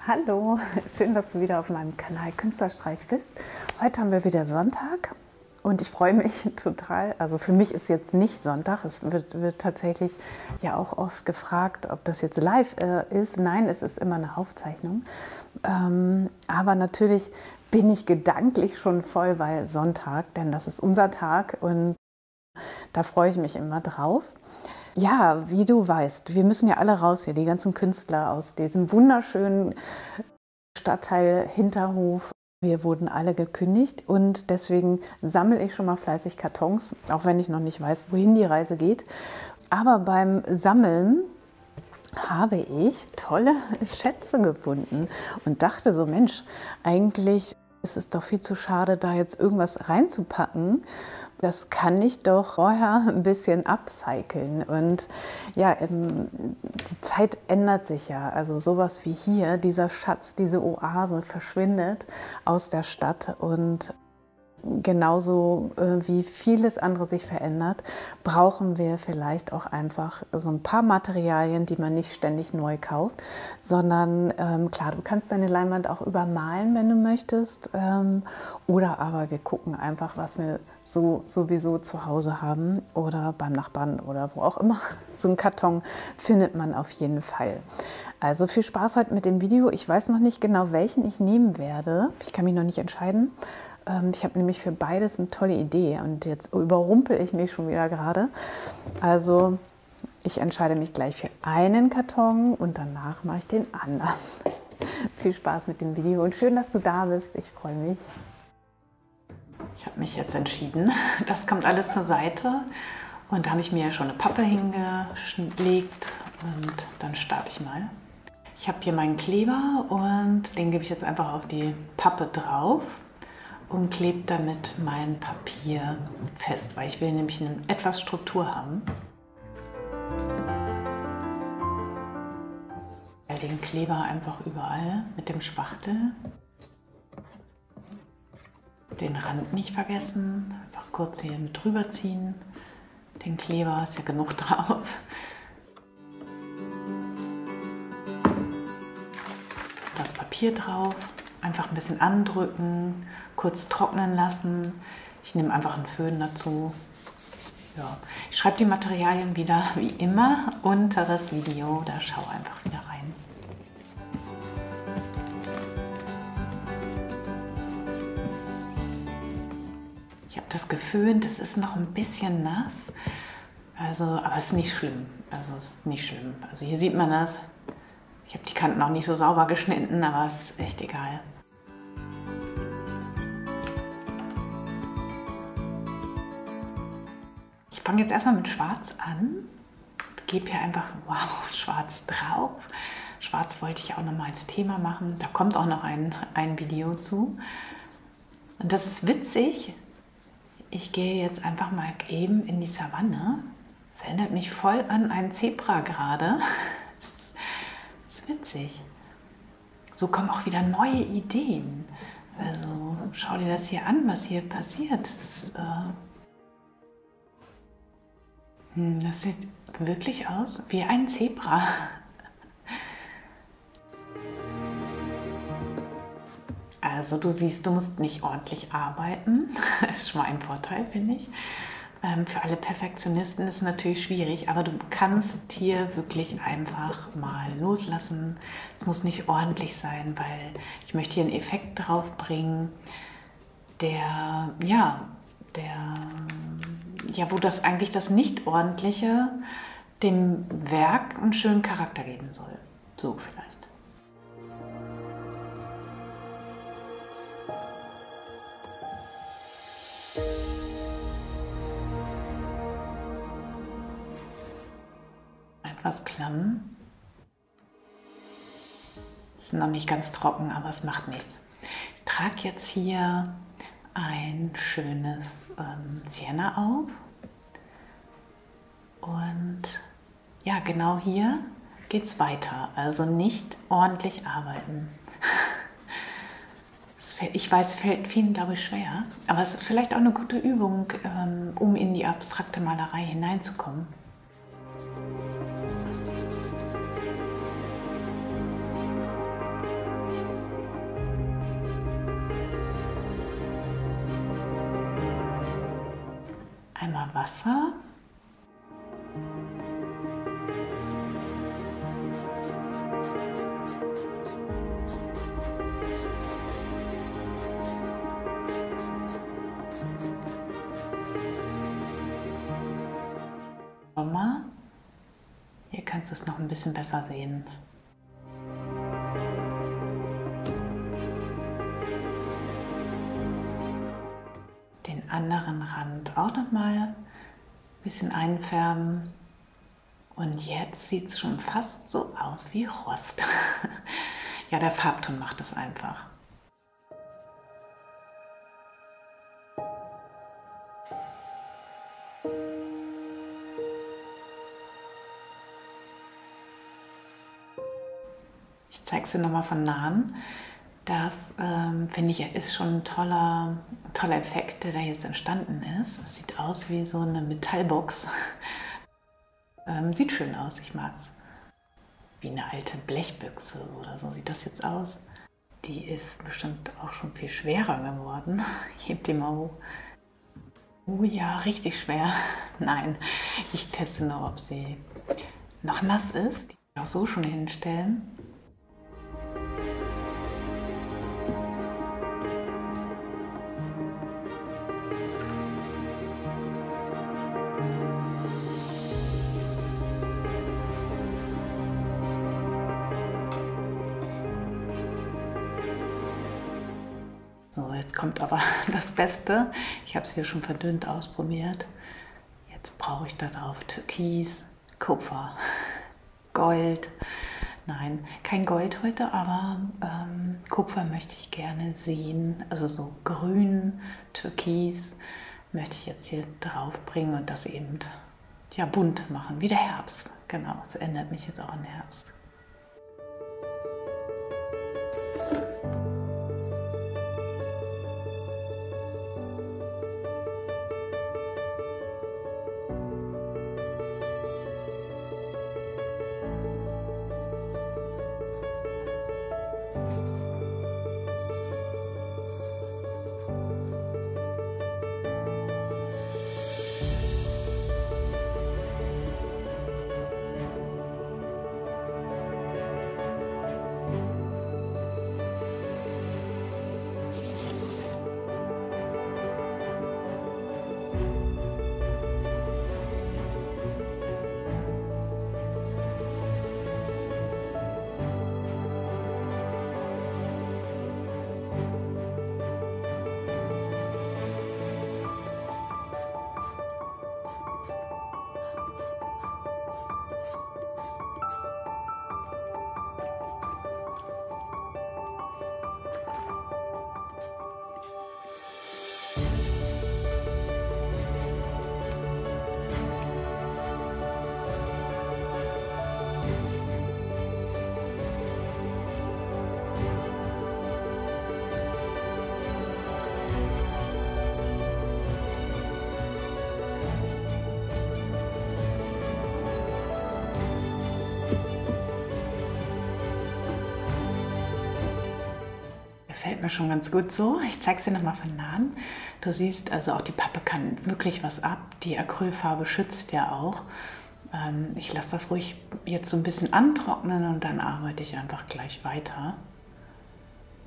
Hallo, schön, dass du wieder auf meinem Kanal Künstlerstreich bist. Heute haben wir wieder Sonntag und ich freue mich total. Also für mich ist jetzt nicht Sonntag, es wird tatsächlich ja auch oft gefragt, ob das jetzt live ist. Nein, es ist immer eine Aufzeichnung. Aber natürlich bin ich gedanklich schon voll bei Sonntag, denn das ist unser Tag und da freue ich mich immer drauf. Ja, wie du weißt, wir müssen ja alle raus hier, die ganzen Künstler aus diesem wunderschönen Stadtteil Hinterhof. Wir wurden alle gekündigt und deswegen sammle ich schon mal fleißig Kartons, auch wenn ich noch nicht weiß, wohin die Reise geht. Aber beim Sammeln habe ich tolle Schätze gefunden und dachte so, Mensch, eigentlich ist es doch viel zu schade, da jetzt irgendwas reinzupacken. Das kann ich doch vorher ein bisschen upcyclen. Und ja, die Zeit ändert sich ja. Also sowas wie hier, dieser Schatz, diese Oase verschwindet aus der Stadt. Und genauso wie vieles andere sich verändert, brauchen wir vielleicht auch einfach so ein paar Materialien, die man nicht ständig neu kauft, sondern klar, du kannst deine Leinwand auch übermalen, wenn du möchtest, oder aber wir gucken einfach, was wir sowieso zu Hause haben oder beim Nachbarn oder wo auch immer. So einen Karton findet man auf jeden Fall. Also viel Spaß heute mit dem Video. Ich weiß noch nicht genau, welchen ich nehmen werde. Ich kann mich noch nicht entscheiden. Ich habe nämlich für beides eine tolle Idee und jetzt überrumpel ich mich schon wieder gerade. Also ich entscheide mich gleich für einen Karton und danach mache ich den anderen. Viel Spaß mit dem Video und schön, dass du da bist. Ich freue mich. Ich habe mich jetzt entschieden. Das kommt alles zur Seite und da habe ich mir schon eine Pappe hingelegt und dann starte ich mal. Ich habe hier meinen Kleber und den gebe ich jetzt einfach auf die Pappe drauf und klebe damit mein Papier fest, weil ich will nämlich etwas Struktur haben. Den Kleber einfach überall mit dem Spachtel. Den Rand nicht vergessen, einfach kurz hier mit drüber ziehen. Den Kleber ist ja genug drauf. Das Papier drauf, einfach ein bisschen andrücken, kurz trocknen lassen. Ich nehme einfach einen Föhn dazu. Ja. Ich schreibe die Materialien wieder wie immer unter das Video, da schau einfach wieder rein. Ich habe das geföhnt, es ist noch ein bisschen nass, aber es ist nicht schlimm. Also hier sieht man das. Ich habe die Kanten auch nicht so sauber geschnitten, aber es ist echt egal. Ich fange jetzt erstmal mit Schwarz an. Gebe hier einfach, wow, Schwarz drauf. Schwarz wollte ich auch nochmal als Thema machen. Da kommt auch noch ein Video zu. Und das ist witzig. Ich gehe jetzt einfach mal eben in die Savanne. Das erinnert mich voll an ein Zebra gerade. Das ist witzig. So kommen auch wieder neue Ideen. Also schau dir das hier an, was hier passiert. Das sieht wirklich aus wie ein Zebra. Also du siehst, du musst nicht ordentlich arbeiten. Das ist schon mal ein Vorteil, finde ich. Für alle Perfektionisten ist es natürlich schwierig, aber du kannst hier wirklich einfach mal loslassen. Es muss nicht ordentlich sein, weil ich möchte hier einen Effekt drauf bringen, wo das eigentlich das Nicht-Ordentliche dem Werk einen schönen Charakter geben soll. So vielleicht. Etwas klamm. Ist noch nicht ganz trocken, aber es macht nichts. Ich trage jetzt hier ein schönes Sienna auf. Und ja, genau hier geht es weiter. Also nicht ordentlich arbeiten. Ich weiß, es fällt vielen, glaube ich, schwer. Aber es ist vielleicht auch eine gute Übung, um in die abstrakte Malerei hineinzukommen. Wasser. Schau mal, hier kannst du es noch ein bisschen besser sehen. Den anderen Rand auch noch mal ein bisschen einfärben. Und jetzt sieht es schon fast so aus wie Rost. Ja, der Farbton macht es einfach. Ich zeige es dir nochmal von nahen. Das finde ich ist schon ein toller Effekt, der da jetzt entstanden ist. Es sieht aus wie so eine Metallbox. Sieht schön aus, ich mag es. Wie eine alte Blechbüchse oder so sieht das jetzt aus. Die ist bestimmt auch schon viel schwerer geworden. Ich heb die mal hoch. Oh ja, richtig schwer. Nein, ich teste nur, ob sie noch nass ist. Die kann ich auch so schon hinstellen. So, jetzt kommt aber das Beste. Ich habe es hier schon verdünnt ausprobiert. Jetzt brauche ich da drauf Türkis, Kupfer, Gold. Nein, kein Gold heute, aber Kupfer möchte ich gerne sehen. Also so grün, Türkis möchte ich jetzt hier drauf bringen und das eben ja, bunt machen, wie der Herbst. Genau, es erinnert mich jetzt auch an den Herbst. Gefällt mir schon ganz gut so. Ich zeige es dir nochmal von nahen. Du siehst, also auch die Pappe kann wirklich was ab. Die Acrylfarbe schützt ja auch. Ich lasse das ruhig jetzt so ein bisschen antrocknen und dann arbeite ich einfach gleich weiter.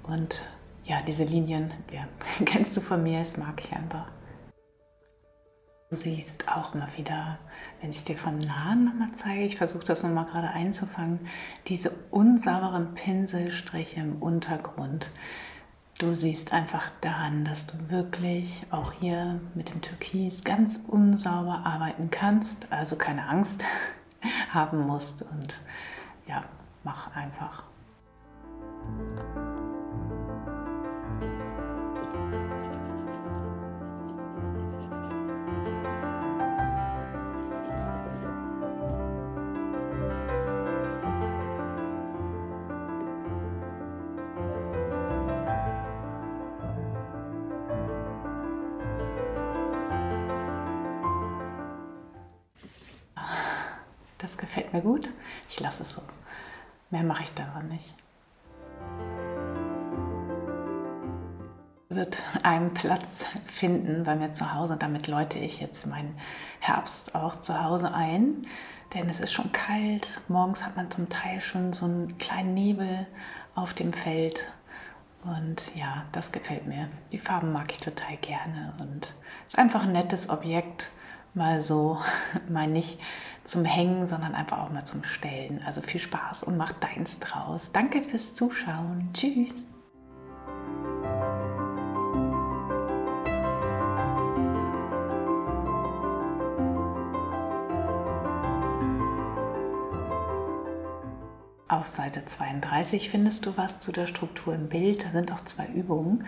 Und ja, diese Linien, ja, kennst du von mir, das mag ich einfach. Du siehst auch mal wieder, wenn ich es dir von nahen nochmal zeige, ich versuche das nochmal gerade einzufangen, diese unsauberen Pinselstriche im Untergrund. Du siehst einfach daran, dass du wirklich auch hier mit dem Türkis ganz unsauber arbeiten kannst, also keine Angst haben musst und ja, mach einfach. Das gefällt mir gut. Ich lasse es so. Mehr mache ich daran nicht. wird einen Platz finden bei mir zu Hause. Und damit läute ich jetzt meinen Herbst auch zu Hause ein, denn es ist schon kalt. Morgens hat man zum Teil schon so einen kleinen Nebel auf dem Feld. Und ja, das gefällt mir. Die Farben mag ich total gerne und es ist einfach ein nettes Objekt, mal so, mal nicht zum Hängen, sondern einfach auch mal zum Stellen. Also viel Spaß und mach deins draus. Danke fürs Zuschauen. Tschüss. Auf Seite 32 findest du was zu der Struktur im Bild. Da sind auch 2 Übungen.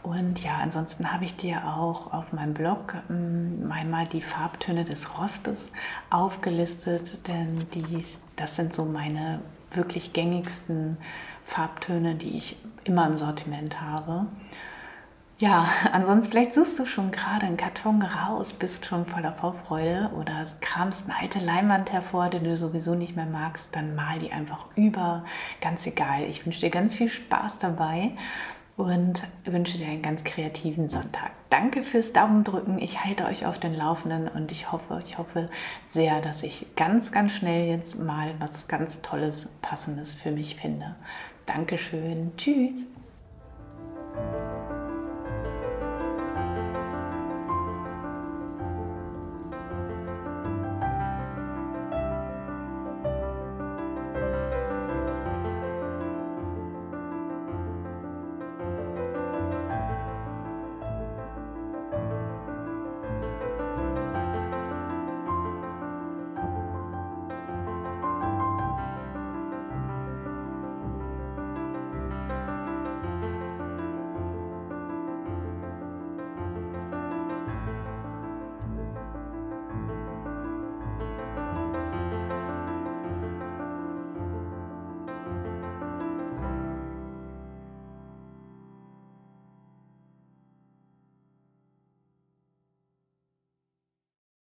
Und ja, ansonsten habe ich dir auch auf meinem Blog einmal die Farbtöne des Rostes aufgelistet, denn das sind so meine wirklich gängigsten Farbtöne, die ich immer im Sortiment habe. Ja, ansonsten vielleicht suchst du schon gerade einen Karton raus, bist schon voller Vorfreude oder kramst eine alte Leinwand hervor, die du sowieso nicht mehr magst, dann mal die einfach über, ganz egal. Ich wünsche dir ganz viel Spaß dabei und wünsche dir einen ganz kreativen Sonntag. Danke fürs Daumen drücken, ich halte euch auf den Laufenden und ich hoffe sehr, dass ich ganz, ganz schnell jetzt mal was ganz Tolles, Passendes für mich finde. Dankeschön, tschüss.